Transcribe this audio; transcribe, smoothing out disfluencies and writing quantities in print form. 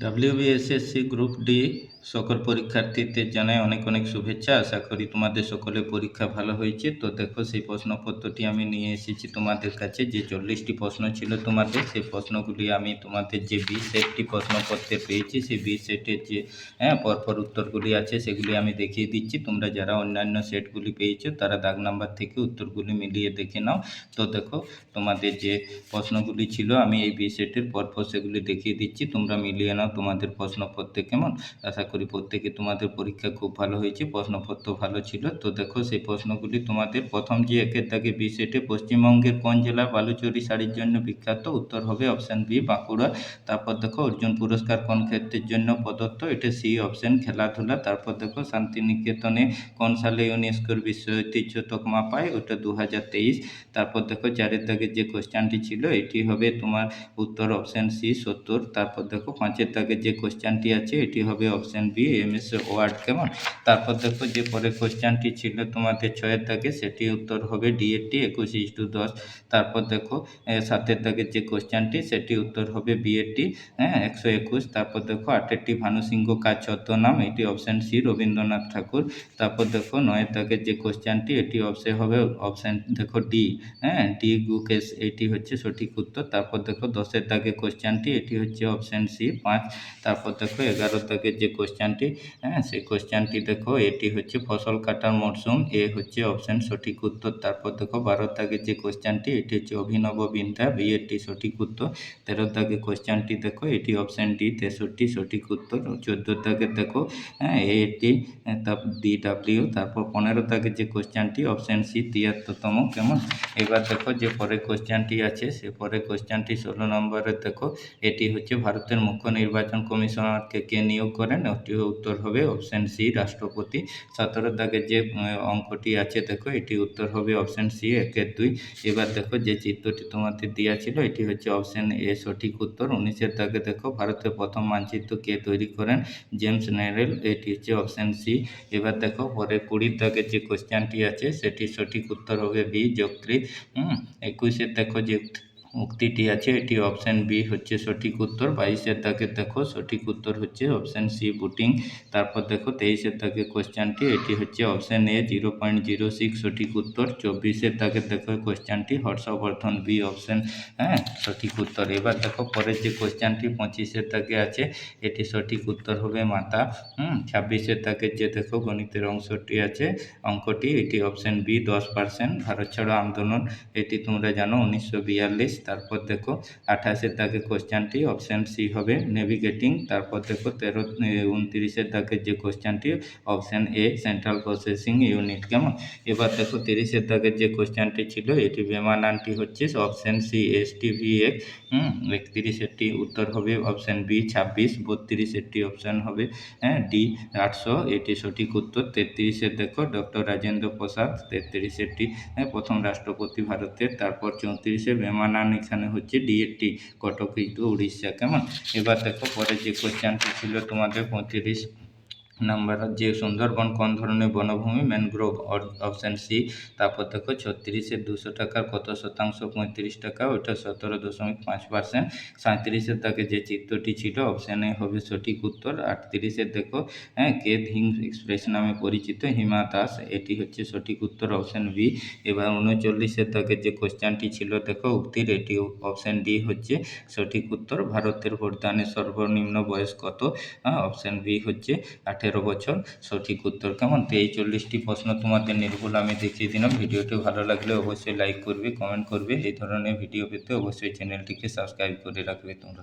WBSSC group D সকল পরীক্ষার্থীদের জানাই অনেক অনেক শুভেচ্ছা। আশা করি তোমাদের সকলের পরীক্ষা ভালো হয়েছে। তো দেখো, সেই প্রশ্নপত্রটি আমি নিয়ে এসেছি তোমাদের কাছে। যে 40টি প্রশ্ন ছিল তোমাদের, সেই প্রশ্নগুলি আমি তোমাদের যে 20 সেটটি প্রশ্নপত্রে পেয়েছি, সেই 20 সেটের যে পরপর উত্তরগুলি আছে সেগুলি আমি দেখিয়ে দিচ্ছি। তোমরা যারা অন্যান্য সেটগুলি পেয়েছো তারা দাগ নাম্বার থেকে উত্তরগুলি মিলিয়ে দেখে নাও। তো দেখো, তোমাদের যে প্রশ্নগুলি ছিল আমি এই 20 সেটের পরপর সেগুলি দেখিয়ে দিচ্ছি, তোমরা মিলিয়ে নাও তোমাদের প্রশ্নপত্রে কেমন। আশা করি প্রত্যেকে তোমাদের পরীক্ষা খুব ভালো হয়েছে, প্রশ্নপত্র ভালো ছিল। তো দেখো, সেই প্রশ্নগুলি তোমাদের প্রথম যে 1-এর দাগে 20 সেটে পশ্চিমবঙ্গের কোন জেলা বালুচরী শাড়ির জন্য বিখ্যাত? উত্তর হবে অপশান বি, বাঁকুড়া। তারপর দেখো, অর্জুন পুরস্কার কোন ক্ষেত্রের জন্য প্রদত্ত? এটা সি অপশান, খেলাধুলা। তারপর দেখো, শান্তিনিকেতনে কোন সালে ইউনেস্কোর বিশ্ব ঐতিহ্য তকমা পায়? ওটা 2023। তারপর দেখো, 4-এর দাগের যে কোশ্চেনটি ছিল এটি হবে তোমার উত্তর অপশান সি, 70। তারপর দেখো, 5-এর দাগের যে কোশ্চেনটি আছে এটি হবে অপশান বি, MS ওয়ার্ড, কেমন। তারপর দেখো, যে পরের কোশ্চেনটি ছিল তোমাদের 6-এর দাগে, সেটি উত্তর হবে DAT 21:10। তারপর দেখো, 7-এর দাগের যে কোশ্চেনটি সেটি উত্তর হবে BAT 121। তারপর দেখো, 8-এরটি ভানু সিংহ কার ছদ্মনাম? এটি অপশান সি, রবীন্দ্রনাথ ঠাকুর। তারপর দেখো, 9-এর দাগের যে কোশ্চেনটি এটি হবে অপশান দেখো ডি, ডি গুকেশ, এটি হচ্ছে সঠিক উত্তর। তারপর দেখো, 10-এর দাগের কোশ্চেনটি এটি হচ্ছে অপশান সি, 5। তারপর দেখো, 11-এর দাগের যে কোশ্চেনটি, সেই কোশ্চেনটি দেখো এটি হচ্ছে ফসল কাটার মরশুম, এ হচ্ছে অপশান সঠিক উত্তর। তারপর দেখো, 12-এর দাগের যে কোশ্চেনটি এটি হচ্ছে অভিনব বিন্ধ্যা, বি এটি সঠিক উত্তর। 13-এর দাগের কোশ্চেনটি দেখো এটি অপশান ডি, 63 সঠিক উত্তর। 14-এর দাগের দেখো এটি DW। তারপর 15-এর দাগের যে কোশ্চেনটি অপশান সি, 73তম, কেমন। এবার দেখো, যে পরের কোশ্চেনটি আছে সে পরের কোশ্চেনটি 16 নম্বরের দেখো, এটি হচ্ছে ভারতের মুখ্য নির্বাচন কমিশনারকে কে নিয়োগ করেন? ওটি উত্তর হবে অপশান সি, রাষ্ট্রপতি। 17-এর দাগের যে অঙ্কটি আছে দেখো, এটি উত্তর হবে অপশান সি, 1-2। এবার দেখো, যে চিত্রটি তোমাদের দেওয়া ছিল এটি হচ্ছে অপশান এ সঠিক উত্তর। 19-এর দাগে দেখো, ভারতের প্রথম মানচিত্র কে তৈরি করেন? জেমস নেরেল, এটি হচ্ছে অপশান সি। এবার দেখো, পরে 20-এর দাগের যে কোশ্চেনটি আছে সেটির সঠিক উত্তর হবে বি, যকৃৎ। 21-এর দেখো যে উক্তিটি আছে এটি অপশান বি হচ্ছে সঠিক উত্তর। 22-এর দাগের দেখো সঠিক উত্তর হচ্ছে অপশান সি, বুটিং। তারপর দেখো, 23-এর দাগের কোশ্চেনটি এটি হচ্ছে অপশান এ, 0.06 সঠিক উত্তর। 24-এর দাগের দেখো কোশ্চেনটি হর্ষবর্ধন, বি অপশান সঠিক উত্তর। এবার দেখো, পরের যে কোশ্চেনটি 25-এর দাগে আছে এটি সঠিক উত্তর হবে মাতা। 26-এর দাগের যে দেখো গণিতের অংশটি আছে, অঙ্কটি, এটি অপশান বি, 10%। ভারত ছাড়ো আন্দোলন, এটি তোমরা জানো 1942। তারপর দেখো, 28-এর দাগের কোশ্চেনটি অপশান সি হবে নেভিগেটিং। তারপর দেখো, 29-এর দাগের যে কোশ্চেনটি option A, central processing unit, কেমন। এবার দেখো, 30-এর দাগের যে কোশ্চেনটি ছিল এটি বেমানানটি হচ্ছে অপশান সি, STVX। 31-এরটি উত্তর হবে অপশান বি, 26। 32-এরটি অপশান হবে ডি, 800, এটি সঠিক উত্তর। 33-এর দেখো, ডক্টর রাজেন্দ্র প্রসাদ, 33-এরটি প্রথম রাষ্ট্রপতি ভারতের। তারপর 34-এ বেমানান এখানে হচ্ছে DAT, কটক উড়িষ্যা, কেমন। এবার দেখো, পরে যে কোশ্চেনটি ছিল তোমাদের 35 নাম্বার, যে সুন্দরবন কোন ধরনের বনভূমি? Mangrove, option C. তারপর দেখো, 36-এর 200 টাকার কত শতাংশ? 35 টাকা, ওটা 17.5%। 37-এর দাগে যে চিত্রটি ছিল অপশান এ হবে সঠিক উত্তর। 38-এর দেখো, কেথ হিং এক্সপ্রেস নামে পরিচিত হিমা দাস, এটি হচ্ছে সঠিক উত্তর, অপশান বি। এবার 39-এর দাগের যে কোশ্চেনটি ছিল দেখো উক্তির, এটি অপশান ডি হচ্ছে সঠিক উত্তর। ভারতের ভোটদানের সর্বনিম্ন বয়স কত? অপশান বি হচ্ছে 18 বছর, সঠিক উত্তর, কেমন। তো এই 40টি প্রশ্ন তোমাদের নির্ভুল আমি দেখিয়ে দিলাম। ভিডিওটি ভালো লাগলে অবশ্যই লাইক করবে, কমেন্ট করবে। এই ধরনের ভিডিও পেতে অবশ্যই চ্যানেলটিকে সাবস্ক্রাইব করে রাখবে তোমরা।